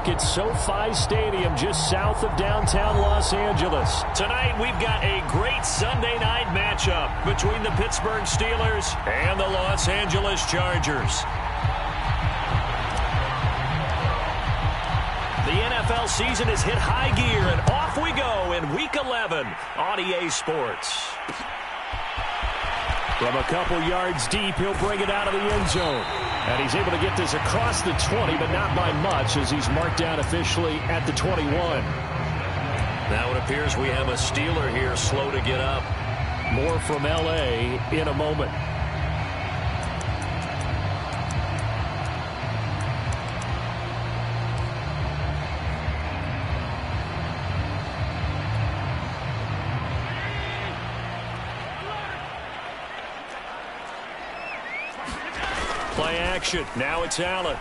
look at SoFi Stadium just south of downtown Los Angeles. Tonight we've got a great Sunday night matchup between the Pittsburgh Steelers and the Los Angeles Chargers. The NFL season has hit high gear, and off we go in Week 11 on EA Sports. From a couple yards deep, he'll bring it out of the end zone. And he's able to get this across the 20, but not by much, as he's marked down officially at the 21. Now it appears we have a Steeler here slow to get up. More from L.A. in a moment. Play action. Now it's Allen.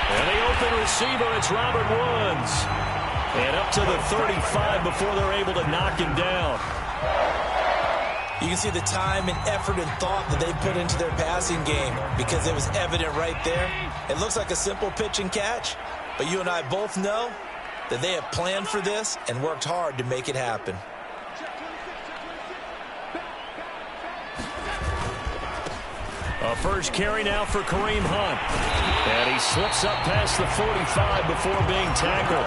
And the open receiver, it's Robert Woods. And up to the 35 before they're able to knock him down. You can see the time and effort and thought that they put into their passing game because it was evident right there. It looks like a simple pitch and catch, but you and I both know that they have planned for this and worked hard to make it happen. A first carry now for Kareem Hunt. And he slips up past the 45 before being tackled.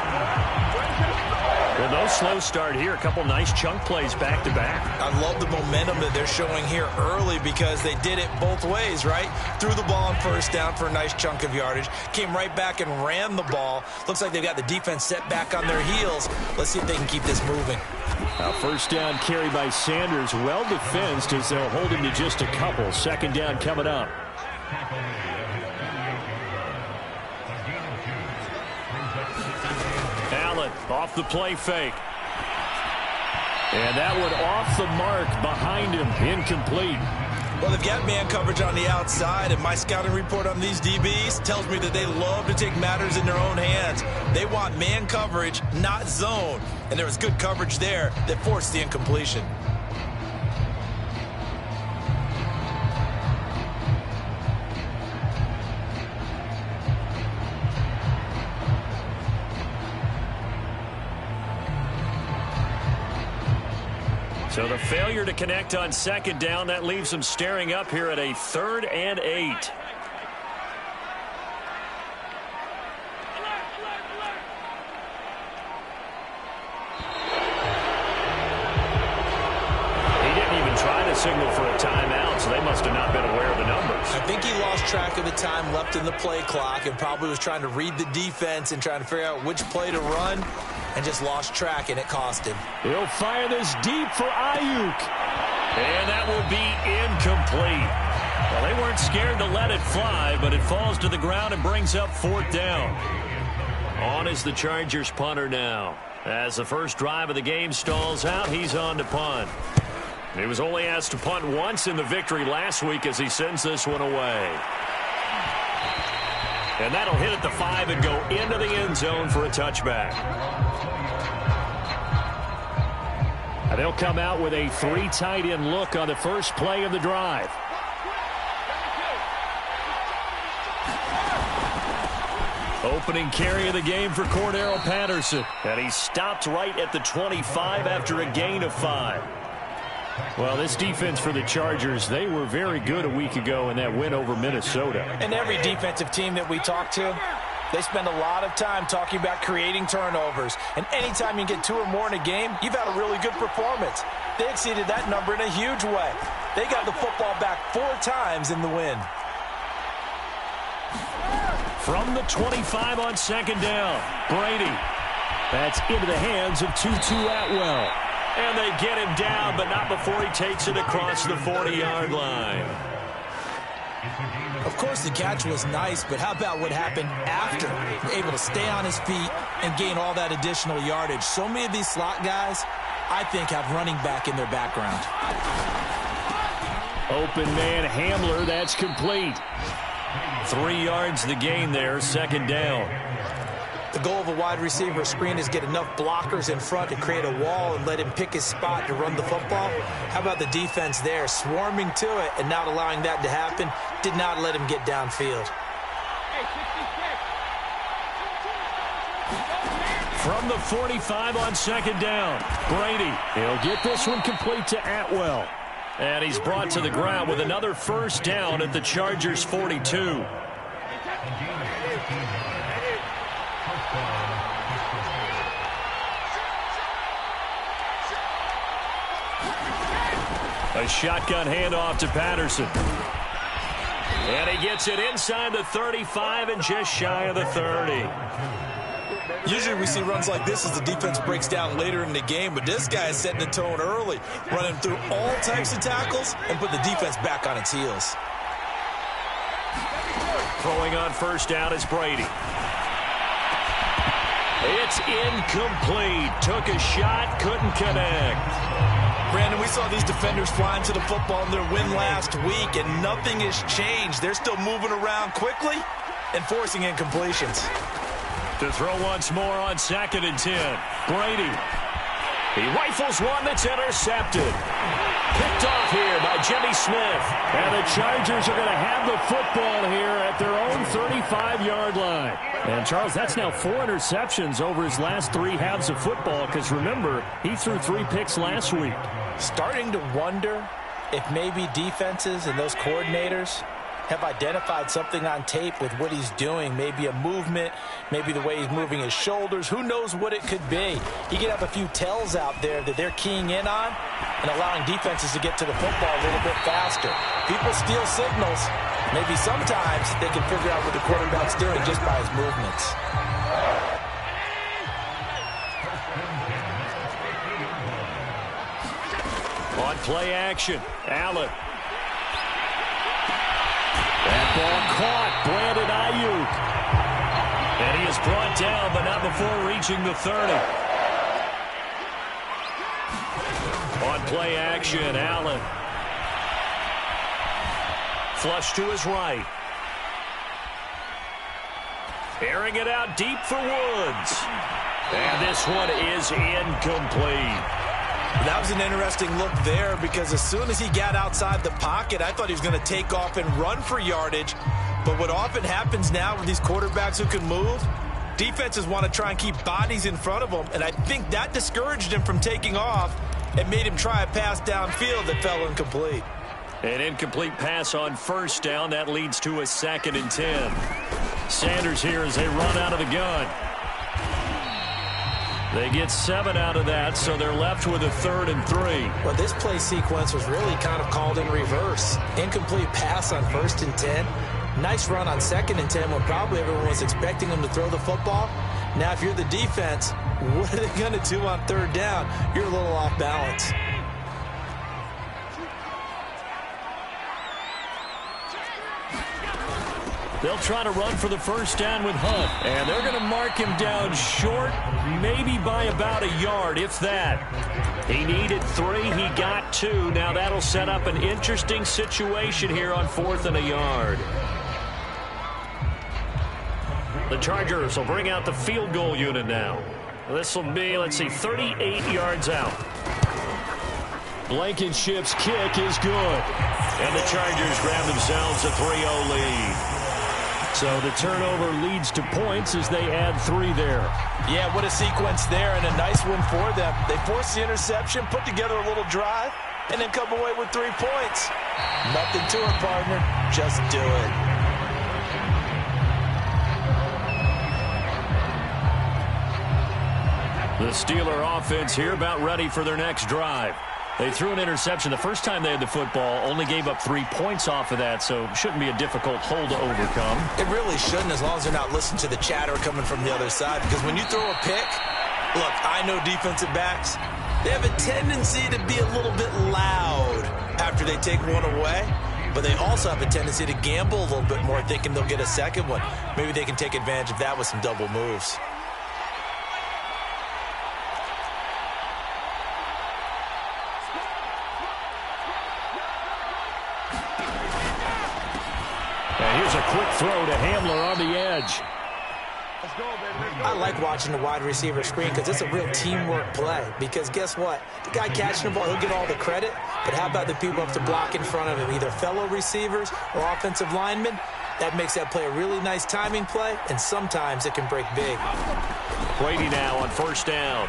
Well, no slow start here. A couple nice chunk plays back-to-back. I love the momentum that they're showing here early because they did it both ways, right? Threw the ball on first down for a nice chunk of yardage. Came right back and ran the ball. Looks like they've got the defense set back on their heels. Let's see if they can keep this moving. A first down carry by Sanders, well defensed as they'll hold him to just a couple. Second down coming up. Allen off the play fake. And that one off the mark behind him, incomplete. Well, they've got man coverage on the outside, and my scouting report on these DBs tells me that they love to take matters in their own hands. They want man coverage, not zone. And there was good coverage there that forced the incompletion. So the failure to connect on second down, that leaves them staring up here at a 3rd and 8. Signal for a timeout, so they must have not been aware of the numbers. I think he lost track of the time left in the play clock and probably was trying to read the defense and trying to figure out which play to run and just lost track, and it cost him. He'll fire this deep for Ayuk. And that will be incomplete. Well, they weren't scared to let it fly, but it falls to the ground and brings up 4th down. On is the Chargers punter now. As the first drive of the game stalls out, he's on to punt. He was only asked to punt once in the victory last week as he sends this one away. And that'll hit at the 5 and go into the end zone for a touchback. And they'll come out with a 3 tight end look on the first play of the drive. Opening carry of the game for Cordero Patterson. And he stopped right at the 25 after a gain of 5. Well, this defense for the Chargers, they were very good a week ago in that win over Minnesota. And every defensive team that we talk to, they spend a lot of time talking about creating turnovers. And anytime you get 2 or more in a game, you've had a really good performance. They exceeded that number in a huge way. They got the football back 4 times in the win. From the 25 on second down, Brady. That's into the hands of Tutu Atwell. And they get him down, but not before he takes it across the 40-yard line. Of course, the catch was nice, but how about what happened after? Able to stay on his feet and gain all that additional yardage. So many of these slot guys, I think, have running back in their background. Open man Hamler, that's complete. 3 yards the gain there, second down. The goal of a wide receiver screen is get enough blockers in front to create a wall and let him pick his spot to run the football. How about the defense there, swarming to it and not allowing that to happen? Did not let him get downfield. From the 45 on second down, Brady. He'll get this one complete to Atwell. And he's brought to the ground with another first down at the Chargers' 42. A shotgun handoff to Patterson. And he gets it inside the 35 and just shy of the 30. Usually we see runs like this as the defense breaks down later in the game, but this guy is setting the tone early, running through all types of tackles and put the defense back on its heels. Throwing on first down is Brady. It's incomplete. Took a shot, couldn't connect. Brandon, we saw these defenders flying to the football in their win last week, and nothing has changed. They're still moving around quickly and forcing incompletions. To throw once more on 2nd and 10. Brady. He rifles one that's intercepted. Picked off here by Jimmy Smith. And the Chargers are going to have the football here at their own 35-yard line. And, Charles, that's now 4 interceptions over his last 3 halves of football because, remember, he threw 3 picks last week. Starting to wonder if maybe defenses and those coordinators have identified something on tape with what he's doing. Maybe a movement, maybe the way he's moving his shoulders. Who knows what it could be? He could have a few tells out there that they're keying in on and allowing defenses to get to the football a little bit faster. People steal signals. Maybe sometimes they can figure out what the quarterback's doing just by his movements. On play action, Allen. That ball caught, Brandon Ayuk. And he is brought down, but not before reaching the 30. On play action, Allen. Flush to his right. Airing it out deep for Woods. And this one is incomplete. That was an interesting look there because as soon as he got outside the pocket, I thought he was going to take off and run for yardage. But what often happens now with these quarterbacks who can move, defenses want to try and keep bodies in front of them. And I think that discouraged him from taking off and made him try a pass downfield that fell incomplete. An incomplete pass on first down. That leads to a 2nd and 10. Sanders here as they run out of the gun. They get 7 out of that, so they're left with a 3rd and 3. Well, this play sequence was really kind of called in reverse. Incomplete pass on 1st and 10. Nice run on 2nd and 10 when probably everyone was expecting them to throw the football. Now, if you're the defense, what are they going to do on 3rd down? You're a little off balance. They'll try to run for the first down with Hunt. And they're going to mark him down short, maybe by about a yard, if that. He needed 3. He got 2. Now that'll set up an interesting situation here on 4th and a yard. The Chargers will bring out the field goal unit now. This will be, 38 yards out. Blankenship's kick is good. And the Chargers grab themselves a 3-0 lead. So the turnover leads to points as they add 3 there. Yeah, what a sequence there and a nice one for them. They force the interception, put together a little drive, and then come away with 3 points. Nothing to it, partner. Just do it. The Steeler offense here about ready for their next drive. They threw an interception the first time they had the football, only gave up 3 points off of that, so shouldn't be a difficult hole to overcome. It really shouldn't, as long as they're not listening to the chatter coming from the other side, because when you throw a pick, look, I know defensive backs, they have a tendency to be a little bit loud after they take one away, but they also have a tendency to gamble a little bit more, thinking they'll get a second one. Maybe they can take advantage of that with some double moves. Here's a quick throw to Hamler on the edge. I like watching the wide receiver screen because it's a real teamwork play. Because guess what? The guy catching the ball, he'll get all the credit. But how about the people up to block in front of him, either fellow receivers or offensive linemen? That makes that play a really nice timing play, and sometimes it can break big. Brady now on first down.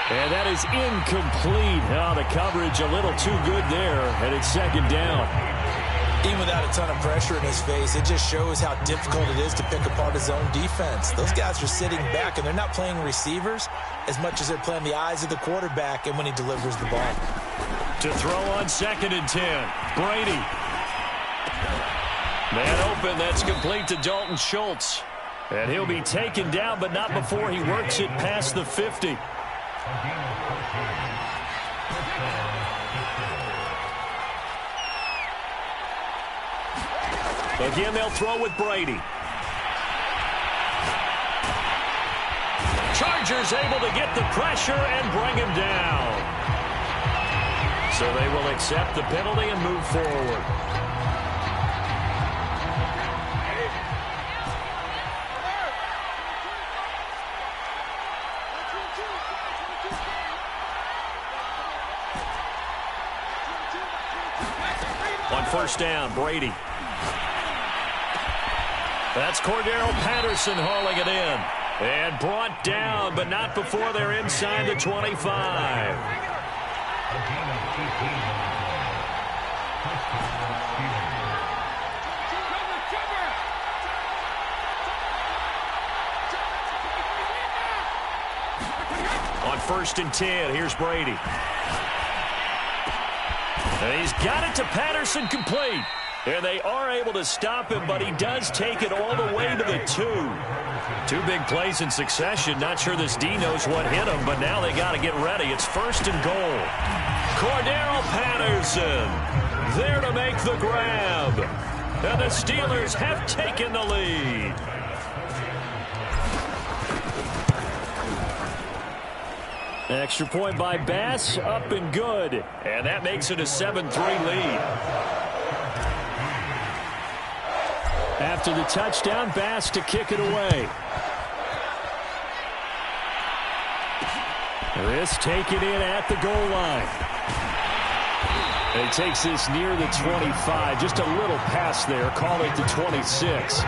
And that is incomplete. Oh, the coverage a little too good there, and it's second down. Even without a ton of pressure in his face, it just shows how difficult it is to pick apart his own defense. Those guys are sitting back, and they're not playing receivers as much as they're playing the eyes of the quarterback and when he delivers the ball. To throw on 2nd and 10, Brady. Man open, that's complete to Dalton Schultz. And he'll be taken down, but not before he works it past the 50. Again, they'll throw with Brady. Chargers able to get the pressure and bring him down. So they will accept the penalty and move forward. On first down, Brady. That's Cordero Patterson hauling it in. And brought down, but not before they're inside the 25. On 1st and 10, here's Brady. And he's got it to Patterson, complete. And they are able to stop him, but he does take it all the way to the 2. 2 big plays in succession. Not sure this D knows what hit him, but now they got to get ready. It's 1st and goal. Cordero Patterson there to make the grab. And the Steelers have taken the lead. Extra point by Bass, up and good. And that makes it a 7-3 lead. After the touchdown, Bass to kick it away. This taken in at the goal line. And he takes this near the 25. Just a little pass there. Call it the 26.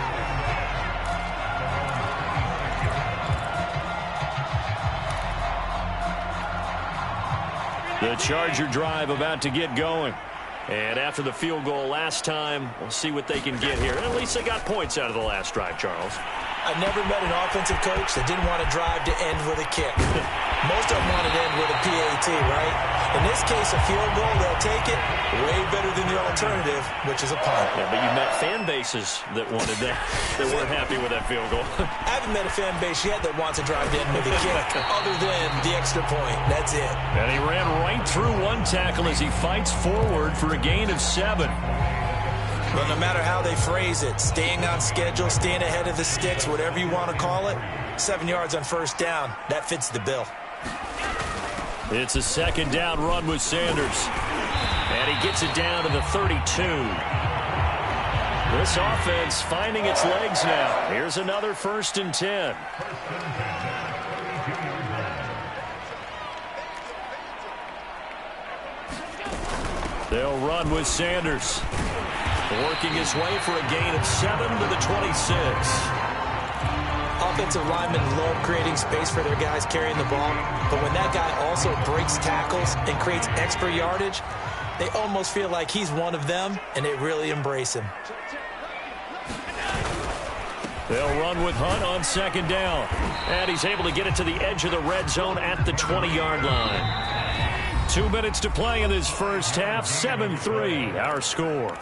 The Charger drive about to get going. And after the field goal last time, we'll see what they can get here. At least they got points out of the last drive, Charles. I've never met an offensive coach that didn't want to drive to end with a kick. Most of them want to end with a PAT, right? In this case, a field goal, they'll take it. Way better than the alternative, which is a punt. Yeah, but you met fan bases that wanted that, that weren't happy with that field goal. I haven't met a fan base yet that wants to drive to end with a kick, other than the extra point. That's it. And he ran right through one tackle as he fights forward for a gain of 7. But no matter how they phrase it, staying on schedule, staying ahead of the sticks, whatever you want to call it, 7 yards on first down, that fits the bill. It's a 2nd down run with Sanders. And he gets it down to the 32. This offense finding its legs now. Here's another 1st and 10. They'll run with Sanders. Working his way for a gain of 7 to the 26. Offensive linemen love creating space for their guys carrying the ball, but when that guy also breaks tackles and creates extra yardage, they almost feel like he's one of them, and they really embrace him. They'll run with Hunt on 2nd down, and he's able to get it to the edge of the red zone at the 20-yard line. 2 minutes to play in this first half. 7-3, our score.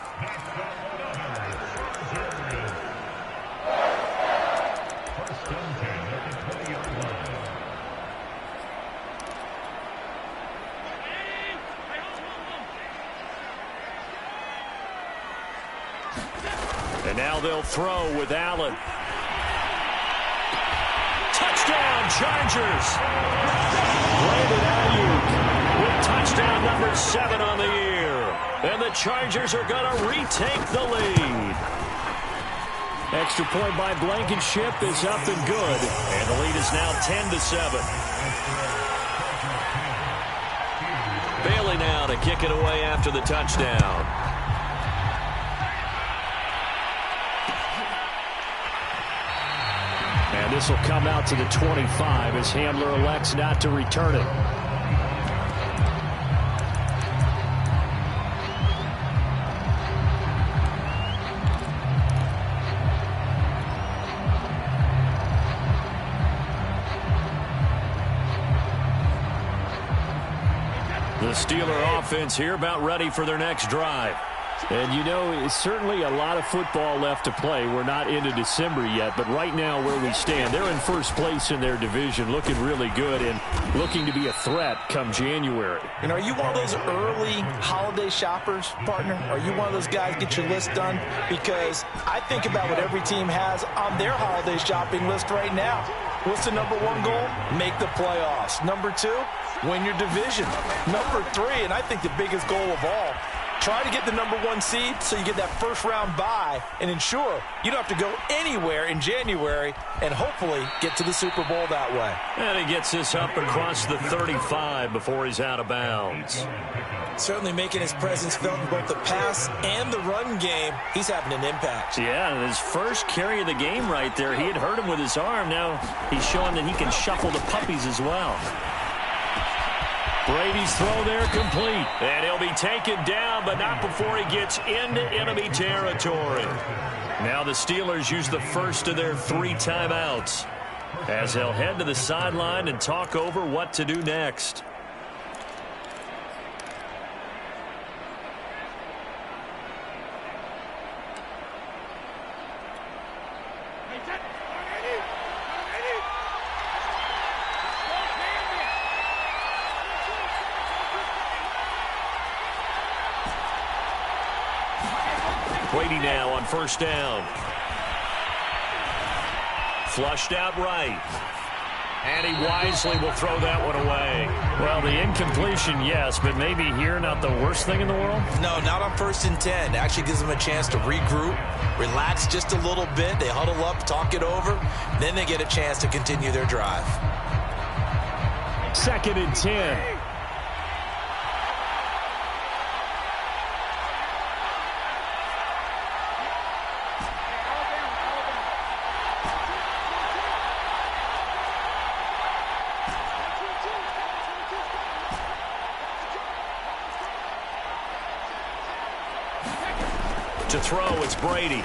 And now they'll throw with Allen. Touchdown, Chargers! Brandon Ayuk with touchdown number 7 on the year. And the Chargers are going to retake the lead. Extra point by Blankenship is up and good. And the lead is now 10-7. Bailey now to kick it away after the touchdown. this will come out to the 25 as Hamler elects not to return it. The Steeler offense here about ready for their next drive. And, you know, it's certainly a lot of football left to play. We're not into December yet, but right now where we stand, they're in first place in their division, looking really good and looking to be a threat come January. And are you one of those early holiday shoppers, partner? Are you one of those guys get your list done? Because I think about what every team has on their holiday shopping list right now. What's the number one goal? Make the playoffs. Number two, win your division. Number three, and I think the biggest goal of all, try to get the number one seed so you get that first round bye and ensure you don't have to go anywhere in January and hopefully get to the Super Bowl that way. And he gets this up across the 35 before he's out of bounds. Certainly making his presence felt in both the pass and the run game. He's having an impact. Yeah, his first carry of the game right there. He had hurt him with his arm. Now he's showing that he can shuffle the puppies as well. Brady's throw there complete. And he'll be taken down, but not before he gets into enemy territory. Now the Steelers use the first of their 3 timeouts as they'll head to the sideline and talk over what to do next. Brady now on first down. Flushed out right. And he wisely will throw that one away. Well, the incompletion, yes, but maybe here not the worst thing in the world? No, not on 1st and 10. It actually gives them a chance to regroup, relax just a little bit. They huddle up, talk it over. Then they get a chance to continue their drive. 2nd and 10. To throw, it's Brady. And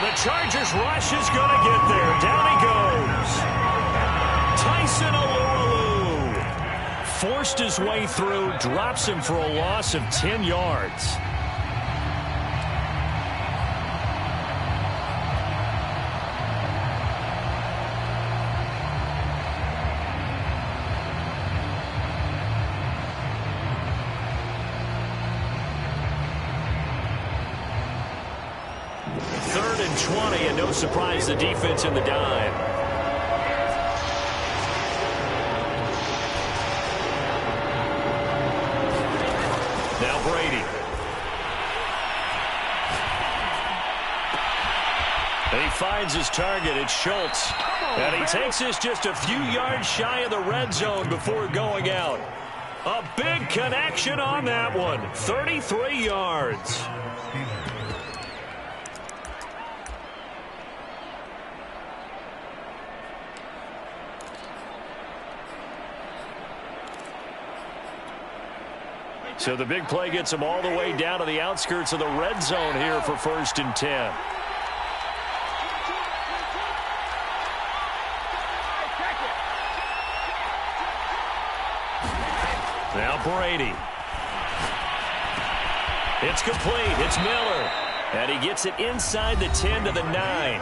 the Chargers rush is going to get there. Down he goes. Tyson Alualu forced his way through, drops him for a loss of 10 yards. No surprise, the defense in the dime. Now Brady. And he finds his target. It's Schultz. And he takes this just a few yards shy of the red zone before going out. A big connection on that one. 33 yards. So the big play gets him all the way down to the outskirts of the red zone here for 1st and 10. Now Brady. It's complete. It's Miller. And he gets it inside the 10 to the 9.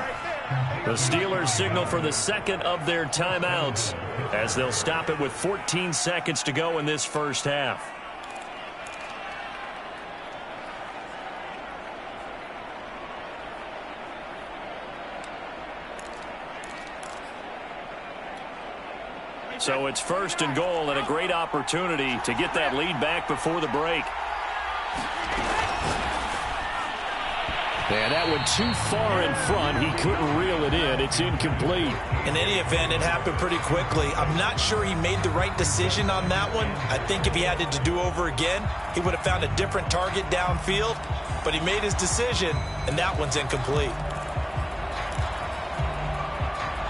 The Steelers signal for the 2nd of their timeouts as they'll stop it with 14 seconds to go in this first half. So it's 1st and goal and a great opportunity to get that lead back before the break. And that went too far in front. He couldn't reel it in. It's incomplete. In any event, it happened pretty quickly. I'm not sure he made the right decision on that one. I think if he had to do over again, he would have found a different target downfield. But he made his decision, and that one's incomplete.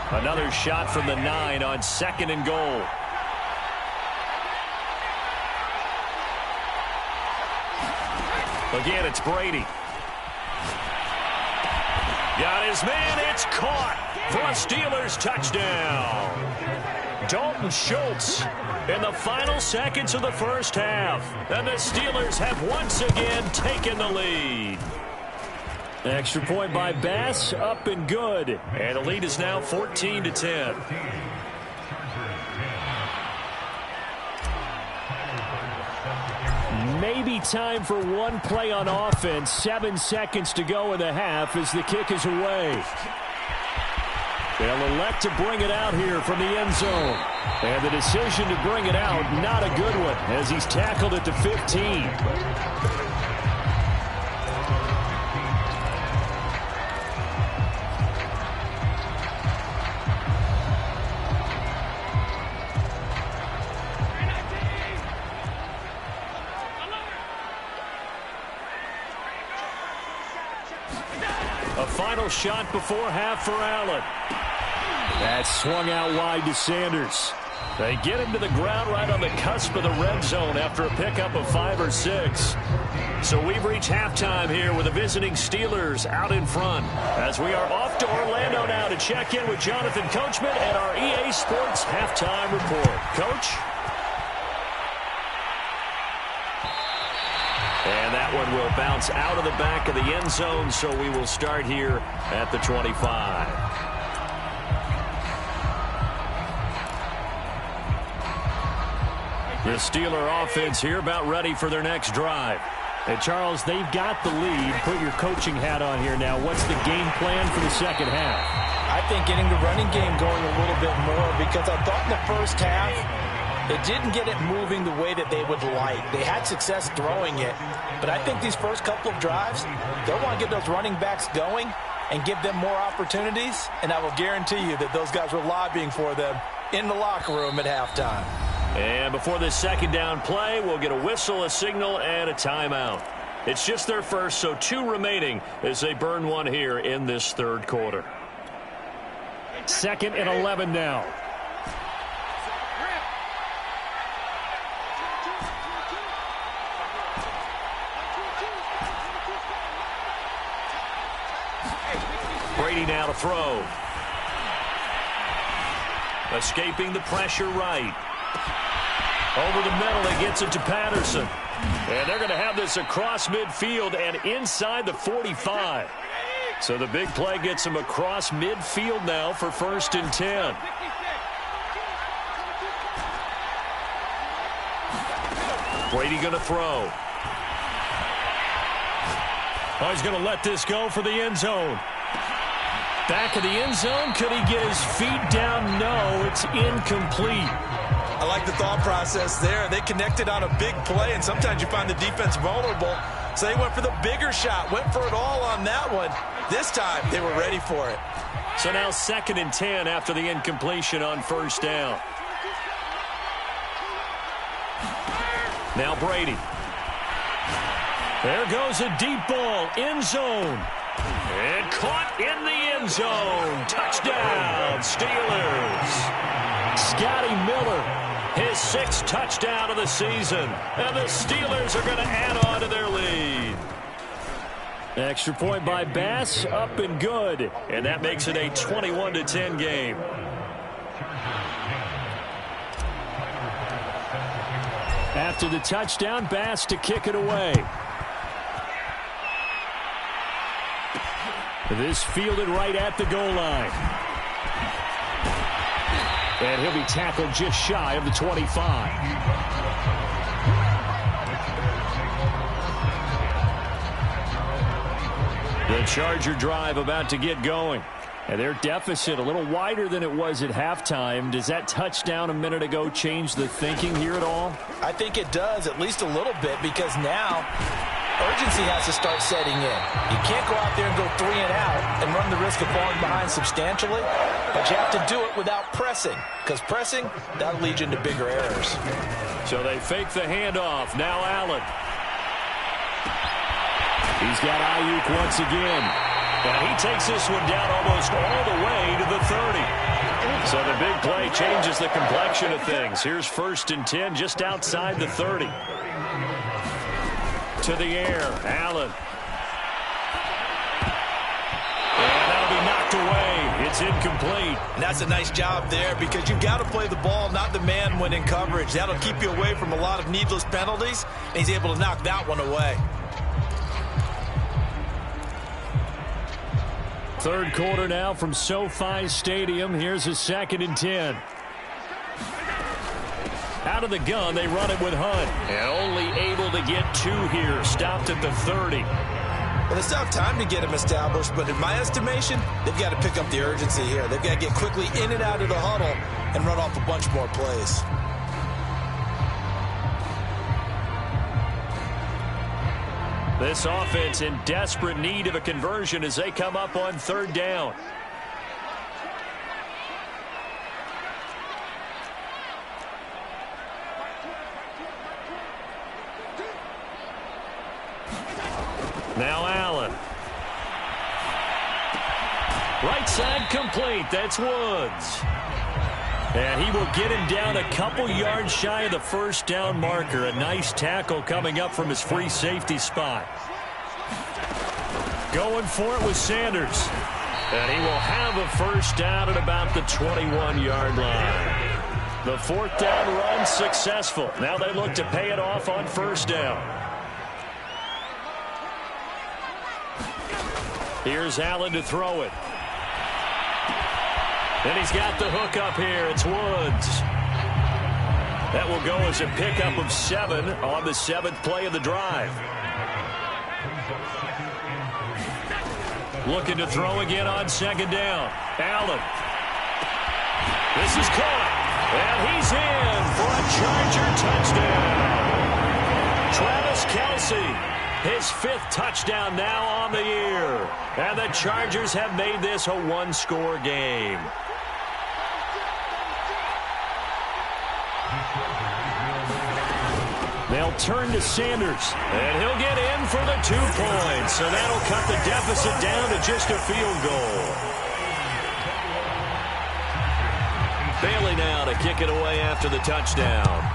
Another shot from the 9 on 2nd and goal. Again, it's Brady. Got his man. It's caught for a Steelers touchdown. Dalton Schultz in the final seconds of the first half. And the Steelers have once again taken the lead. Extra point by Bass, up and good. And the lead is now 14-10. Maybe time for one play on offense. 7 seconds to go in the half as the kick is away. They'll elect to bring it out here from the end zone. And the decision to bring it out, not a good one, as he's tackled at the 15. A final shot before half for Allen. That's swung out wide to Sanders. They get him to the ground right on the cusp of the red zone after a pickup of 5 or 6. So we've reached halftime here with the visiting Steelers out in front. As we are off to Orlando now to check in with Jonathan Coachman at our EA Sports Halftime Report. Coach? And that one will bounce out of the back of the end zone, so we will start here at the 25. The Steeler offense here about ready for their next drive. Hey, Charles, they've got the lead. Put your coaching hat on here now. What's the game plan for the second half? I think getting the running game going a little bit more, because I thought in the first half they didn't get it moving the way that they would like. They had success throwing it, but I think these first couple of drives, they'll want to get those running backs going and give them more opportunities, and I will guarantee you that those guys were lobbying for them in the locker room at halftime. And before this second down play, we'll get a whistle, a signal, and a timeout. It's just their first, so 2 remaining as they burn one here in this third quarter. 2nd and 11 now. Brady now to throw. Escaping the pressure right. Over the middle, he gets it to Patterson. And they're going to have this across midfield and inside the 45. So the big play gets him across midfield now for 1st and 10. Brady going to throw. Oh, he's going to let this go for the end zone. Back of the end zone. Could he get his feet down? No, it's incomplete. I like the thought process there. They connected on a big play, and sometimes you find the defense vulnerable. So they went for the bigger shot, went for it all on that one. This time, they were ready for it. So now 2nd and 10 after the incompletion on 1st down. Now Brady. There goes a deep ball, end zone. And caught in the end zone. Touchdown, Steelers. Scotty Miller. His 6th touchdown of the season. And the Steelers are going to add on to their lead. Extra point by Bass, up and good. And that makes it a 21-10 game. After the touchdown, Bass to kick it away. This fielded right at the goal line. And he'll be tackled just shy of the 25. The Charger drive about to get going. And their deficit a little wider than it was at halftime. Does that touchdown a minute ago change the thinking here at all? I think it does, at least a little bit, because now urgency has to start setting in. You can't go out there and go 3 and out and run the risk of falling behind substantially, but you have to do it without pressing, because pressing, that'll lead you into bigger errors. So they fake the handoff. Now Allen. He's got Ayuk once again. And he takes this one down almost all the way to the 30. So the big play changes the complexion of things. Here's 1st and 10 just outside the 30. To the air, Allen. And that'll be knocked away. It's incomplete. And that's a nice job there because you've got to play the ball, not the man when in coverage. That'll keep you away from a lot of needless penalties, and he's able to knock that one away. Third quarter now from SoFi Stadium. Here's a 2nd and 10. Out of the gun, they run it with Hunt. And only able to get 2 here. Stopped at the 30. Well, it's not time to get him established, but in my estimation, they've got to pick up the urgency here. They've got to get quickly in and out of the huddle and run off a bunch more plays. This offense in desperate need of a conversion as they come up on 3rd down. Now Allen. Right side complete. That's Woods. And he will get him down a couple yards shy of the 1st down marker. A nice tackle coming up from his free safety spot. Going for it with Sanders. And he will have a 1st down at about the 21-yard line. The 4th down run successful. Now they look to pay it off on 1st down. Here's Allen to throw it. And he's got the hook up here. It's Woods. That will go as a pickup of 7 on the 7th play of the drive. Looking to throw again on 2nd down. Allen. This is caught. And he's in for a Charger touchdown. Travis Kelce. His 5th touchdown now on the year. And the Chargers have made this a 1-score game. They'll turn to Sanders. And he'll get in for the 2 points. So that'll cut the deficit down to just a field goal. Bailey now to kick it away after the touchdown.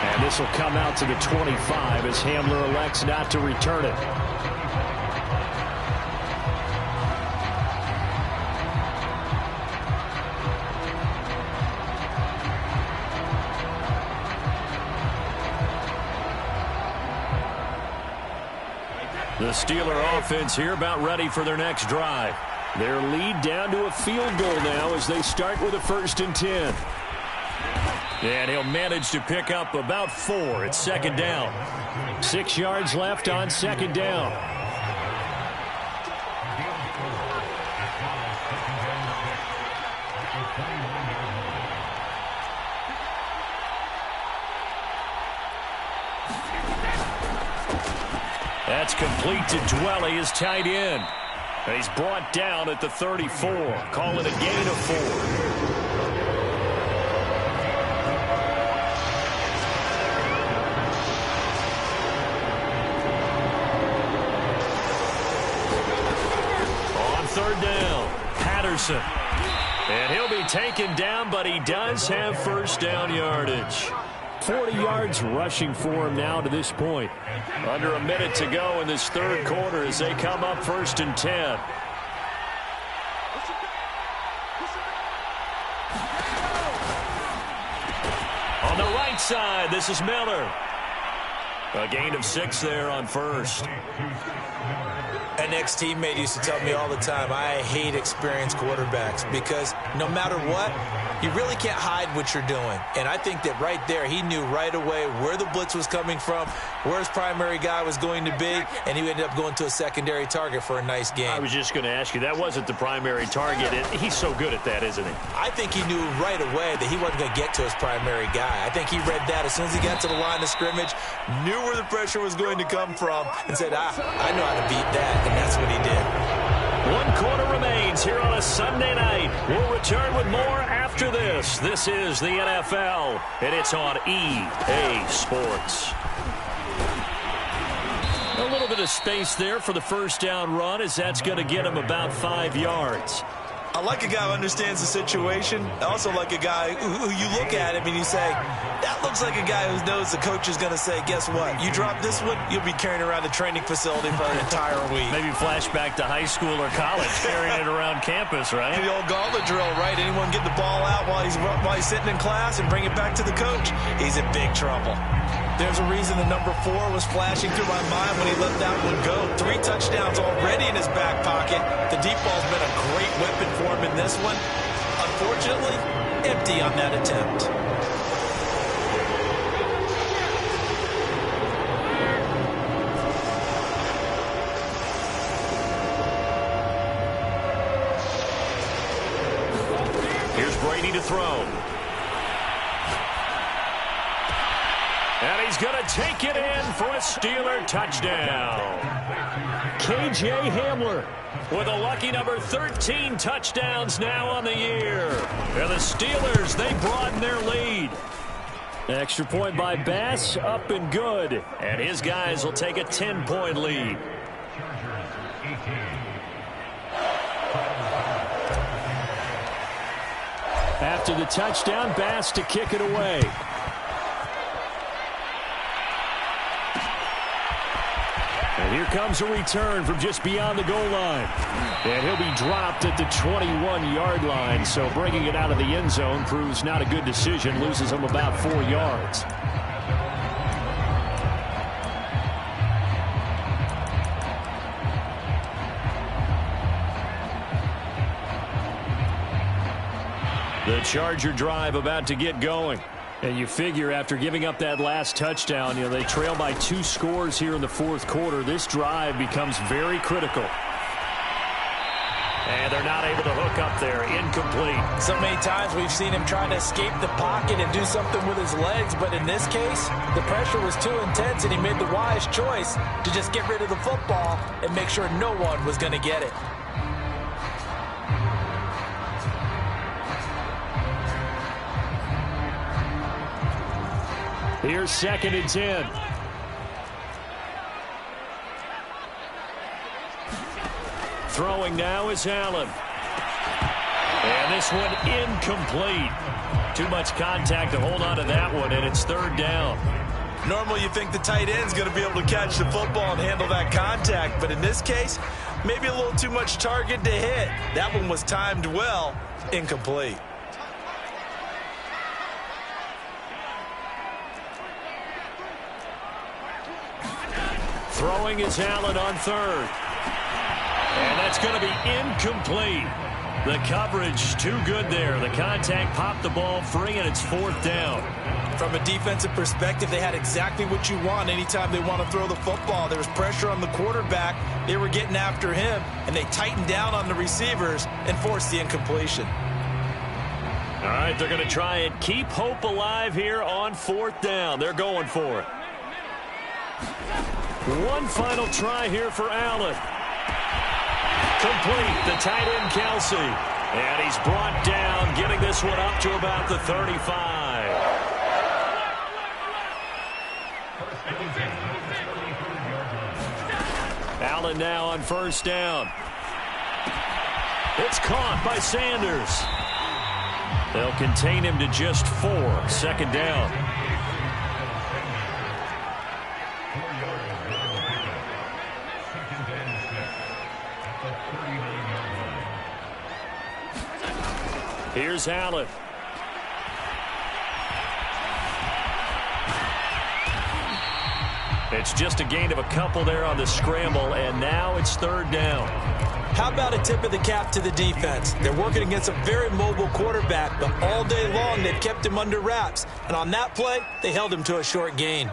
And this will come out to the 25 as Hamler elects not to return it. The Steeler offense here about ready for their next drive. Their lead down to a field goal now as they start with a 1st and 10. And he'll manage to pick up about 4 at 2nd down. 6 yards left on 2nd down. That's complete to Dwelly, his tight end. And he's brought down at the 34. Call it a gain of 4. Patterson. And he'll be taken down, but he does have 1st down yardage. 40 yards rushing for him now to this point. Under a minute to go in this 3rd quarter as they come up 1st and 10. On the right side, this is Miller. A gain of 6 there on 1st. An ex-teammate used to tell me all the time, I hate experienced quarterbacks because no matter what, you really can't hide what you're doing. And I think that right there, he knew right away where the blitz was coming from, where his primary guy was going to be, and he ended up going to a secondary target for a nice game. I was just going to ask you, that wasn't the primary target. He's so good at that, isn't he? I think he knew right away that he wasn't going to get to his primary guy. I think he read that as soon as he got to the line of scrimmage, knew where the pressure was going to come from, and said, I know how to beat that, and that's what he did. 1 quarter remains here on a Sunday night. We'll return with more after this. This is the NFL, and it's on EA Sports. A little bit of space there for the first down run, as that's going to get him about 5 yards. I like a guy who understands the situation. I also like a guy who you look at him and you say, that looks like a guy who knows the coach is going to say, guess what? You drop this one, you'll be carrying around the training facility for an entire week. Maybe flashback to high school or college, carrying it around campus, right? The old gauntlet drill, right? Anyone get the ball out while he's sitting in class and bring it back to the coach? He's in big trouble. There's a reason the number 4 was flashing through my mind when he let that one go. 3 touchdowns already in his back pocket. The deep ball's been a great weapon for him in this one. Unfortunately, empty on that attempt. Here's Brady to throw. And he's going to take it in for a Steeler touchdown. K.J. Hamler with a lucky number 13 touchdowns now on the year. And the Steelers, they broaden their lead. Extra point by Bass, up and good. And his guys will take a 10-point lead. After the touchdown, Bass to kick it away. And here comes a return from just beyond the goal line. And he'll be dropped at the 21-yard line. So bringing it out of the end zone proves not a good decision. Loses him about 4 yards. The Charger drive about to get going. And you figure after giving up that last touchdown, they trail by 2 scores here in the fourth quarter. This drive becomes very critical. And they're not able to hook up there. Incomplete. So many times we've seen him trying to escape the pocket and do something with his legs, but in this case, the pressure was too intense and he made the wise choice to just get rid of the football and make sure no one was going to get it. Here's 2nd and 10. Throwing now is Allen. And this one incomplete. Too much contact to hold on to that one, and it's 3rd down. Normally you think the tight end's going to be able to catch the football and handle that contact, but in this case, maybe a little too much target to hit. That one was timed well, incomplete. Throwing is Allen on 3rd. And that's going to be incomplete. The coverage too good there. The contact popped the ball free, and it's 4th down. From a defensive perspective, they had exactly what you want anytime they want to throw the football. There was pressure on the quarterback. They were getting after him, and they tightened down on the receivers and forced the incompletion. All right, they're going to try and keep hope alive here on 4th down. They're going for it. One final try here for Allen. Complete, the tight end Kelsey. And he's brought down, getting this one up to about the 35. Allen now on 1st down. It's caught by Sanders. They'll contain him to just 4. 2nd down. Here's Allen. It's just a gain of a couple there on the scramble, and now it's 3rd down. How about a tip of the cap to the defense? They're working against a very mobile quarterback, but all day long they've kept him under wraps. And on that play, they held him to a short gain.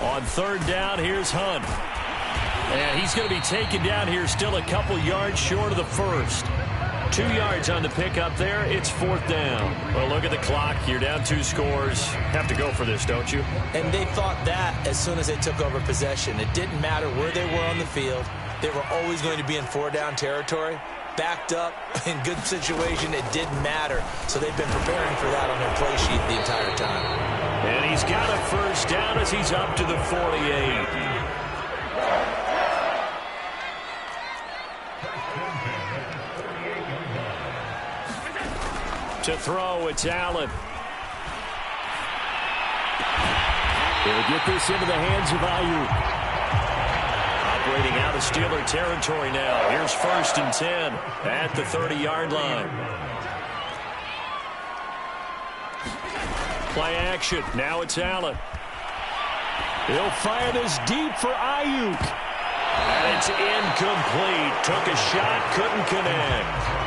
On 3rd down, here's Hunt. And he's going to be taken down here still a couple yards short of the 1st. 2 yards on the pickup there. It's 4th down. Well, look at the clock. You're down 2 scores. Have to go for this, don't you? And they thought that as soon as they took over possession. It didn't matter where they were on the field. They were always going to be in 4-down territory. Backed up, in good situation, it didn't matter. So they've been preparing for that on their play sheet the entire time. And he's got a 1st first down as he's up to the 48. To throw, it's Allen. They'll get this into the hands of Ayuk. Operating out of Steeler territory now. Here's 1st and 10 at the 30-yard line. Play action. Now it's Allen. He'll fire this deep for Ayuk. And it's incomplete. Took a shot, couldn't connect.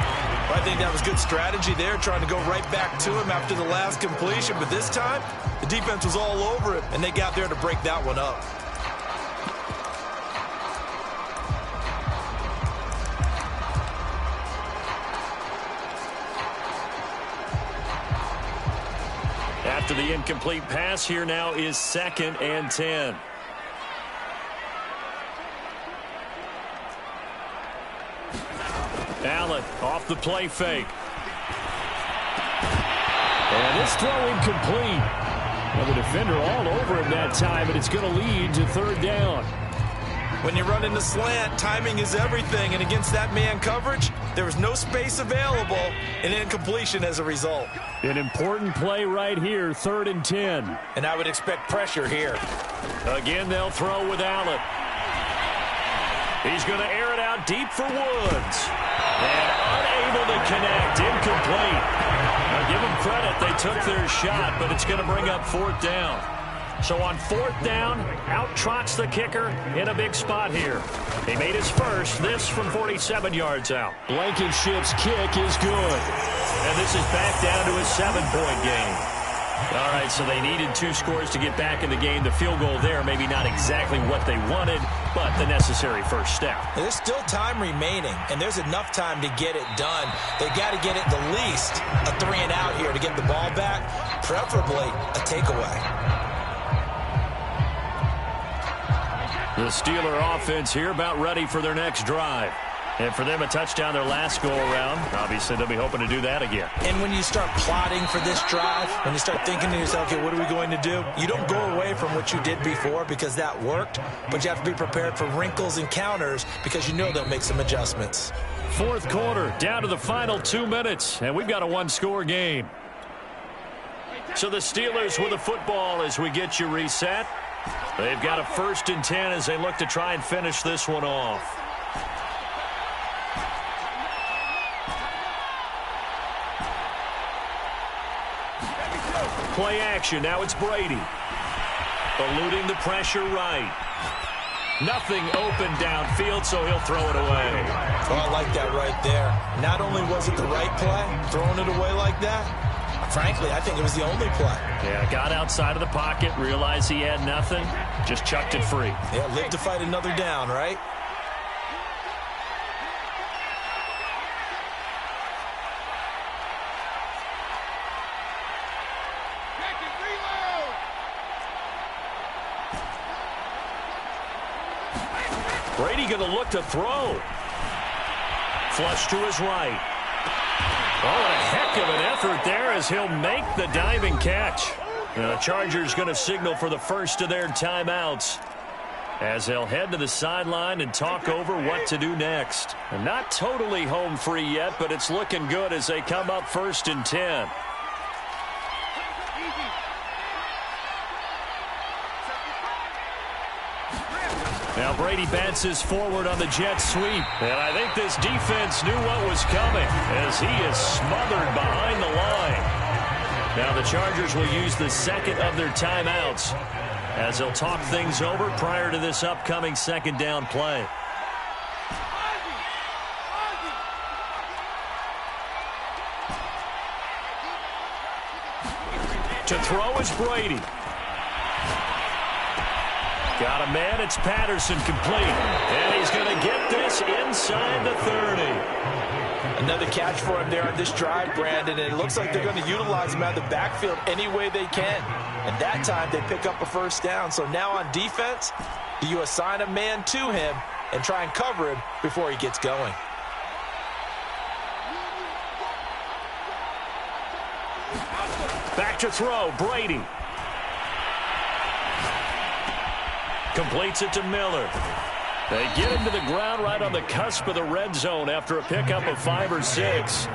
I think that was good strategy there, trying to go right back to him after the last completion. But this time, the defense was all over it, and they got there to break that one up. After the incomplete pass, here now is 2nd and 10. Allen off the play fake. And this throw incomplete. Well, the defender all over him that time, and it's going to lead to 3rd down. When you run into slant, timing is everything, and against that man coverage, there was no space available, and incompletion as a result. An important play right here, 3rd and 10. And I would expect pressure here. Again, they'll throw with Allen. He's going to air it out deep for Woods. And unable to connect, incomplete. Now give them credit, they took their shot, but it's going to bring up 4th down. So on 4th down, out trots the kicker in a big spot here. He made his first, this from 47 yards out. Blankenship's kick is good. And this is back down to a 7-point game. All right, so they needed 2 scores to get back in the game. The field goal there, maybe not exactly what they wanted, but the necessary first step. There's still time remaining, and there's enough time to get it done. They got to get it the least a 3-and-out here to get the ball back, preferably a takeaway. The Steeler offense here about ready for their next drive. And for them, a touchdown their last go-around. Obviously, they'll be hoping to do that again. And when you start plotting for this drive, when you start thinking to yourself, okay, what are we going to do? You don't go away from what you did before because that worked, but you have to be prepared for wrinkles and counters because you know they'll make some adjustments. 4th quarter, down to the final 2 minutes, and we've got a 1-score game. So the Steelers with the football as we get you reset. They've got a 1st and 10 as they look to try and finish this one off. Play action. Now it's Brady. Eluding the pressure right. Nothing open downfield, so he'll throw it away. Oh, I like that right there. Not only was it the right play, throwing it away like that, frankly, I think it was the only play. Yeah, got outside of the pocket, realized he had nothing, just chucked it free. Yeah, live to fight another down, right? Brady going to look to throw. Flush to his right. Oh, a heck of an effort there as he'll make the diving catch. Now, the Chargers going to signal for the first of their timeouts as they'll head to the sideline and talk over what to do next. And not totally home free yet, but it's looking good as they come up 1st and 10. Now Brady bounces forward on the jet sweep. And I think this defense knew what was coming as he is smothered behind the line. Now the Chargers will use the 2nd of their timeouts as they'll talk things over prior to this upcoming 2nd down play. To throw is Brady. Got a man, it's Patterson complete. And he's going to get this inside the 30. Another catch for him there on this drive, Brandon, and it looks like they're going to utilize him out of the backfield any way they can. And that time they pick up a 1st down. So now on defense, do you assign a man to him and try and cover him before he gets going? Back to throw, Brady. completes it to Miller. They get him to the ground right on the cusp of the red zone after a pickup of 5 or 6.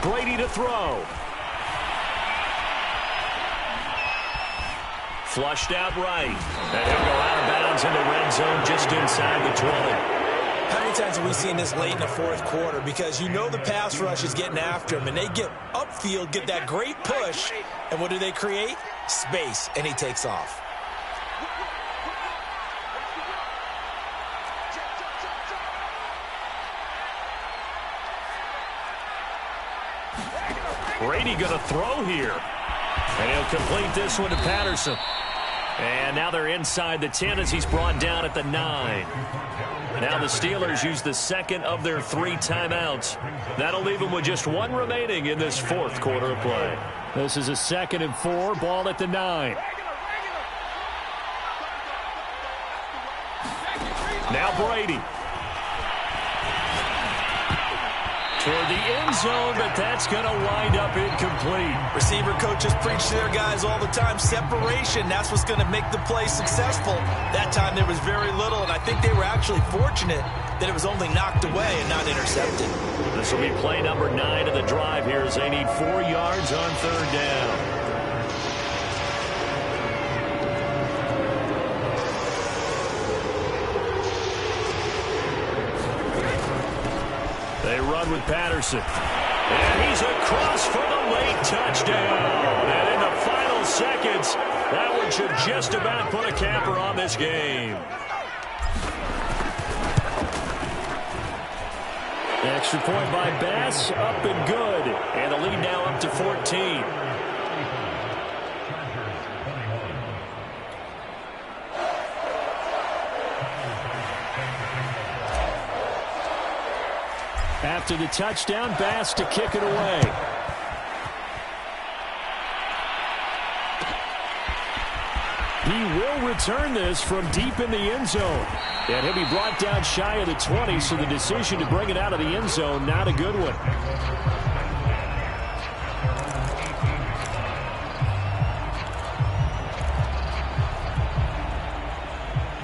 Brady to throw. Flushed out right. And he'll go out of bounds in the red zone just inside the 20. How many times have we seen this late in the fourth quarter? Because you know the pass rush is getting after him, and they get upfield, get that great push, and what do they create? Space, and he takes off. Brady going to throw here. And he'll complete this one to Patterson. And now they're inside the 10 as he's brought down at the 9. Now the Steelers use the second of their 3 timeouts. That'll leave them with just 1 remaining in this fourth quarter of play. This is a 2nd and 4, ball at the 9. Now Brady. Toward the end zone, but that's going to wind up incomplete. Receiver coaches preach to their guys all the time. Separation, that's what's going to make the play successful. That time there was very little, and I think they were actually fortunate that it was only knocked away and not intercepted. This will be play number 9 of the drive here as they need 4 yards on 3rd down. They run with Patterson. And he's across for the late touchdown. And in the final seconds, that one should just about put a capper on this game. Extra point by Bass, up and good. And the lead now up to 14. After the touchdown, Bass to kick it away. He will return this from deep in the end zone. And he'll be brought down shy of the 20, so the decision to bring it out of the end zone, not a good one.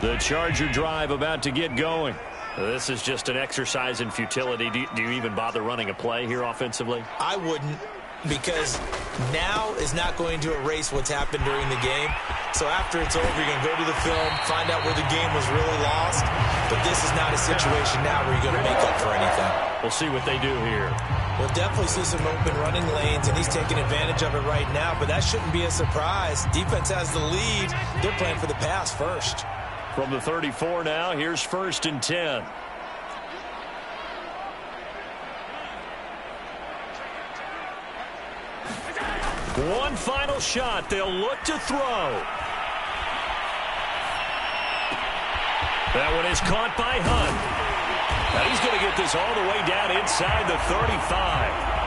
The Charger drive about to get going. This is just an exercise in futility. Do you even bother running a play here offensively? I wouldn't, because now is not going to erase what's happened during the game. So after it's over, you're going to go to the film, find out where the game was really lost. But this is not a situation now where you're going to make up for anything. We'll see what they do here. We'll definitely see some open running lanes, and he's taking advantage of it right now. But that shouldn't be a surprise. Defense has the lead. They're playing for the pass first. From the 34 now, here's 1st and 10. One final shot. They'll look to throw. That one is caught by Hunt. Now he's going to get this all the way down inside the 35.